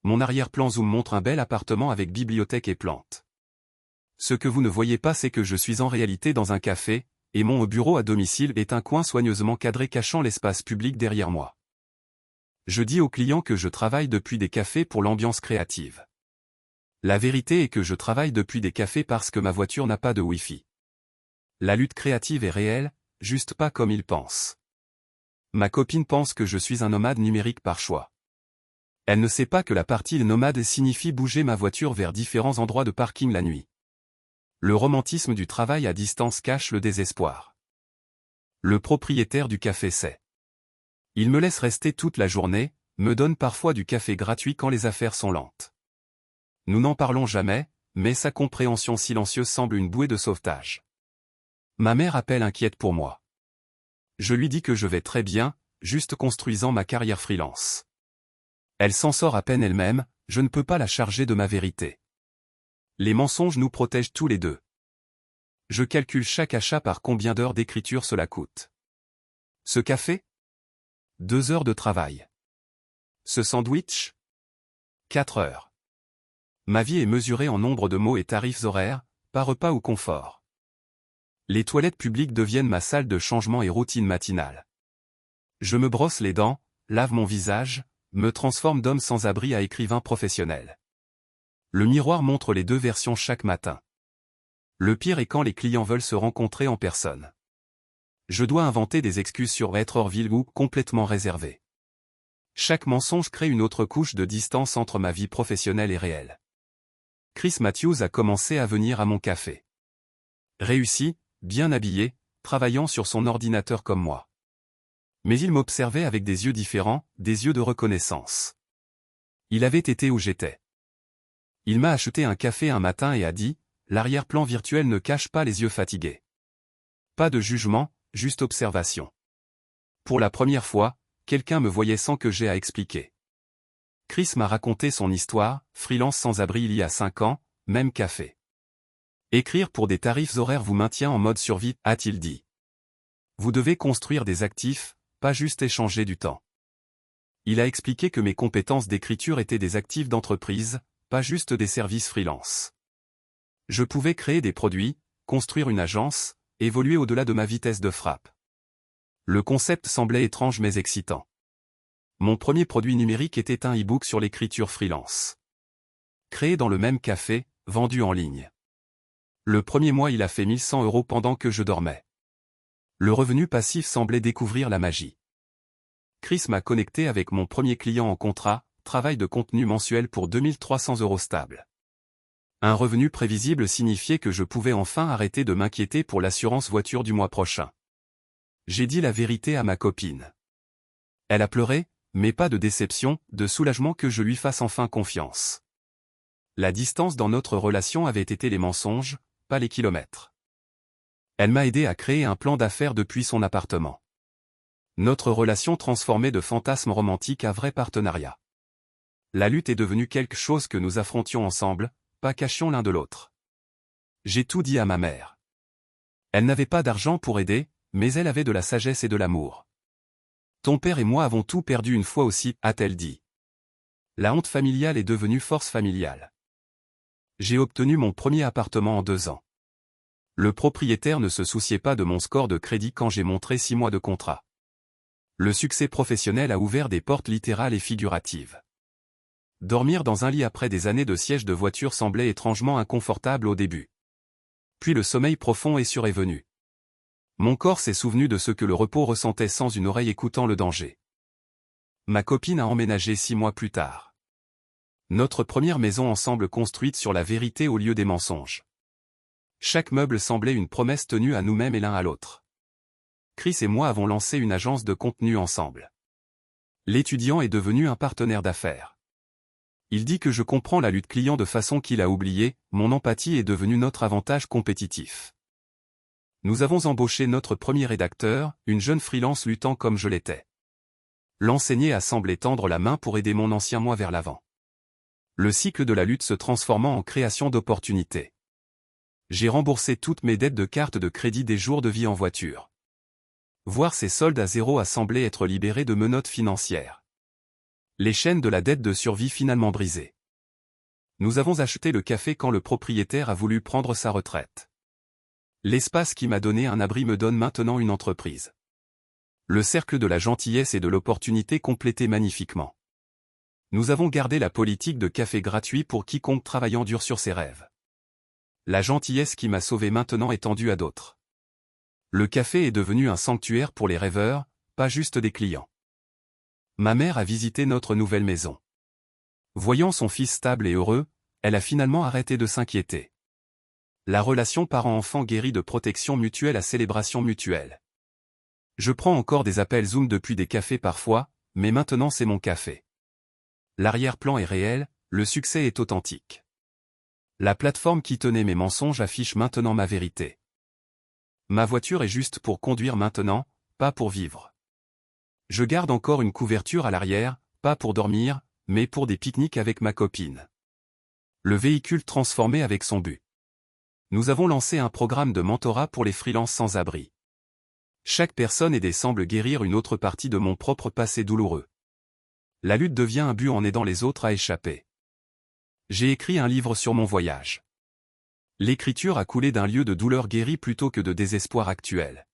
mon arrière-plan Zoom montre un bel appartement avec bibliothèque et plantes. Ce que vous ne voyez pas, c'est que je suis en réalité dans un café, et mon bureau à domicile est un coin soigneusement cadré cachant l'espace public derrière moi. Je dis aux clients que je travaille depuis des cafés pour l'ambiance créative. La vérité est que je travaille depuis des cafés parce que ma voiture n'a pas de Wi-Fi. La lutte créative est réelle, juste pas comme ils pensent. Ma copine pense que je suis un nomade numérique par choix. Elle ne sait pas que la partie nomade signifie bouger ma voiture vers différents endroits de parking la nuit. Le romantisme du travail à distance cache le désespoir. Le propriétaire du café sait. Il me laisse rester toute la journée, me donne parfois du café gratuit quand les affaires sont lentes. Nous n'en parlons jamais, mais sa compréhension silencieuse semble une bouée de sauvetage. Ma mère appelle inquiète pour moi. Je lui dis que je vais très bien, juste construisant ma carrière freelance. Elle s'en sort à peine elle-même, je ne peux pas la charger de ma vérité. Les mensonges nous protègent tous les deux. Je calcule chaque achat par combien d'heures d'écriture cela coûte. Ce café ? 2 heures de travail. Ce sandwich ? 4 heures. Ma vie est mesurée en nombre de mots et tarifs horaires, pas repas ou confort. Les toilettes publiques deviennent ma salle de changement et routine matinale. Je me brosse les dents, lave mon visage, me transforme d'homme sans abri à écrivain professionnel. Le miroir montre les deux versions chaque matin. Le pire est quand les clients veulent se rencontrer en personne. Je dois inventer des excuses sur être hors ville ou complètement réservé. Chaque mensonge crée une autre couche de distance entre ma vie professionnelle et réelle. Chris Matthews a commencé à venir à mon café. Réussi, bien habillé, travaillant sur son ordinateur comme moi. Mais il m'observait avec des yeux différents, des yeux de reconnaissance. Il avait été où j'étais. Il m'a acheté un café un matin et a dit, l'arrière-plan virtuel ne cache pas les yeux fatigués. Pas de jugement, juste observation. Pour la première fois, quelqu'un me voyait sans que j'aie à expliquer. Chris m'a raconté son histoire, freelance sans abri il y a 5 ans, même café. Écrire pour des tarifs horaires vous maintient en mode survie, a-t-il dit. Vous devez construire des actifs, pas juste échanger du temps. Il a expliqué que mes compétences d'écriture étaient des actifs d'entreprise, pas juste des services freelance. Je pouvais créer des produits, construire une agence, évoluer au-delà de ma vitesse de frappe. Le concept semblait étrange mais excitant. Mon premier produit numérique était un e-book sur l'écriture freelance. Créé dans le même café, vendu en ligne. Le premier mois il a fait 1 100 € pendant que je dormais. Le revenu passif semblait découvrir la magie. Chris m'a connecté avec mon premier client en contrat, travail de contenu mensuel pour 2 300 € stable. Un revenu prévisible signifiait que je pouvais enfin arrêter de m'inquiéter pour l'assurance voiture du mois prochain. J'ai dit la vérité à ma copine. Elle a pleuré, mais pas de déception, de soulagement que je lui fasse enfin confiance. La distance dans notre relation avait été les mensonges, pas les kilomètres. Elle m'a aidé à créer un plan d'affaires depuis son appartement. Notre relation transformée de fantasme romantique à vrai partenariat. La lutte est devenue quelque chose que nous affrontions ensemble, pas cachions l'un de l'autre. J'ai tout dit à ma mère. Elle n'avait pas d'argent pour aider, mais elle avait de la sagesse et de l'amour. Ton père et moi avons tout perdu une fois aussi, a-t-elle dit. La honte familiale est devenue force familiale. J'ai obtenu mon premier appartement en 2 ans. Le propriétaire ne se souciait pas de mon score de crédit quand j'ai montré 6 mois de contrat. Le succès professionnel a ouvert des portes littérales et figuratives. Dormir dans un lit après des années de siège de voiture semblait étrangement inconfortable au début. Puis le sommeil profond est venu. Mon corps s'est souvenu de ce que le repos ressentait sans une oreille écoutant le danger. Ma copine a emménagé 6 mois plus tard. Notre première maison ensemble construite sur la vérité au lieu des mensonges. Chaque meuble semblait une promesse tenue à nous-mêmes et l'un à l'autre. Chris et moi avons lancé une agence de contenu ensemble. L'étudiant est devenu un partenaire d'affaires. Il dit que je comprends la lutte client de façon qu'il a oubliée, mon empathie est devenue notre avantage compétitif. Nous avons embauché notre premier rédacteur, une jeune freelance luttant comme je l'étais. L'enseigner a semblé tendre la main pour aider mon ancien moi vers l'avant. Le cycle de la lutte se transformant en création d'opportunités. J'ai remboursé toutes mes dettes de carte de crédit des jours de vie en voiture. Voir ces soldes à zéro a semblé être libéré de menottes financières. Les chaînes de la dette de survie finalement brisées. Nous avons acheté le café quand le propriétaire a voulu prendre sa retraite. L'espace qui m'a donné un abri me donne maintenant une entreprise. Le cercle de la gentillesse et de l'opportunité complété magnifiquement. Nous avons gardé la politique de café gratuit pour quiconque travaillant dur sur ses rêves. La gentillesse qui m'a sauvé maintenant est tendue à d'autres. Le café est devenu un sanctuaire pour les rêveurs, pas juste des clients. Ma mère a visité notre nouvelle maison. Voyant son fils stable et heureux, elle a finalement arrêté de s'inquiéter. La relation parent-enfant guérit de protection mutuelle à célébration mutuelle. Je prends encore des appels Zoom depuis des cafés parfois, mais maintenant c'est mon café. L'arrière-plan est réel, le succès est authentique. La plateforme qui tenait mes mensonges affiche maintenant ma vérité. Ma voiture est juste pour conduire maintenant, pas pour vivre. Je garde encore une couverture à l'arrière, pas pour dormir, mais pour des pique-niques avec ma copine. Le véhicule transformé avec son but. Nous avons lancé un programme de mentorat pour les freelances sans abri. Chaque personne aidée semble guérir une autre partie de mon propre passé douloureux. La lutte devient un but en aidant les autres à échapper. J'ai écrit un livre sur mon voyage. L'écriture a coulé d'un lieu de douleur guéri plutôt que de désespoir actuel.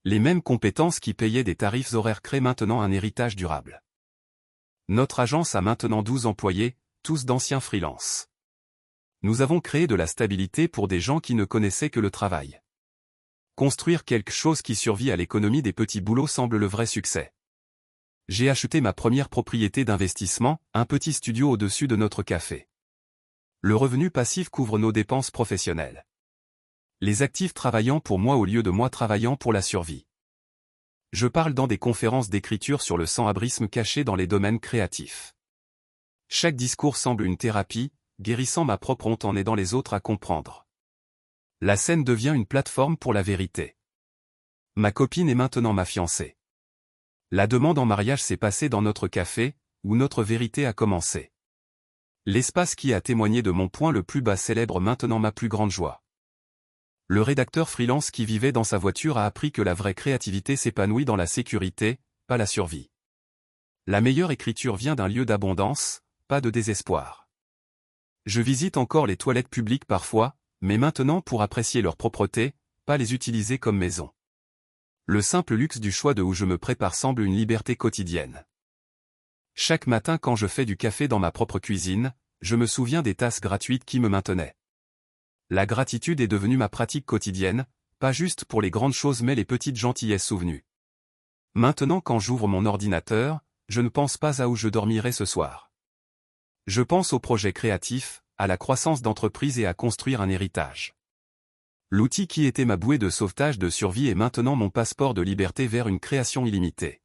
Les mêmes compétences qui payaient des tarifs horaires créent maintenant un héritage durable. Notre agence a maintenant 12 employés, tous d'anciens freelances. Nous avons créé de la stabilité pour des gens qui ne connaissaient que le travail. Construire quelque chose qui survit à l'économie des petits boulots semble le vrai succès. J'ai acheté ma première propriété d'investissement, un petit studio au-dessus de notre café. Le revenu passif couvre nos dépenses professionnelles. Les actifs travaillant pour moi au lieu de moi travaillant pour la survie. Je parle dans des conférences d'écriture sur le sans-abrisme caché dans les domaines créatifs. Chaque discours semble une thérapie, guérissant ma propre honte en aidant les autres à comprendre. La scène devient une plateforme pour la vérité. Ma copine est maintenant ma fiancée. La demande en mariage s'est passée dans notre café, où notre vérité a commencé. L'espace qui a témoigné de mon point le plus bas célèbre maintenant ma plus grande joie. Le rédacteur freelance qui vivait dans sa voiture a appris que la vraie créativité s'épanouit dans la sécurité, pas la survie. La meilleure écriture vient d'un lieu d'abondance, pas de désespoir. Je visite encore les toilettes publiques parfois, mais maintenant pour apprécier leur propreté, pas les utiliser comme maison. Le simple luxe du choix de où je me prépare semble une liberté quotidienne. Chaque matin quand je fais du café dans ma propre cuisine, je me souviens des tasses gratuites qui me maintenaient. La gratitude est devenue ma pratique quotidienne, pas juste pour les grandes choses mais les petites gentillesses souvenues. Maintenant quand j'ouvre mon ordinateur, je ne pense pas à où je dormirai ce soir. Je pense aux projets créatifs, à la croissance d'entreprise et à construire un héritage. L'outil qui était ma bouée de sauvetage de survie est maintenant mon passeport de liberté vers une création illimitée.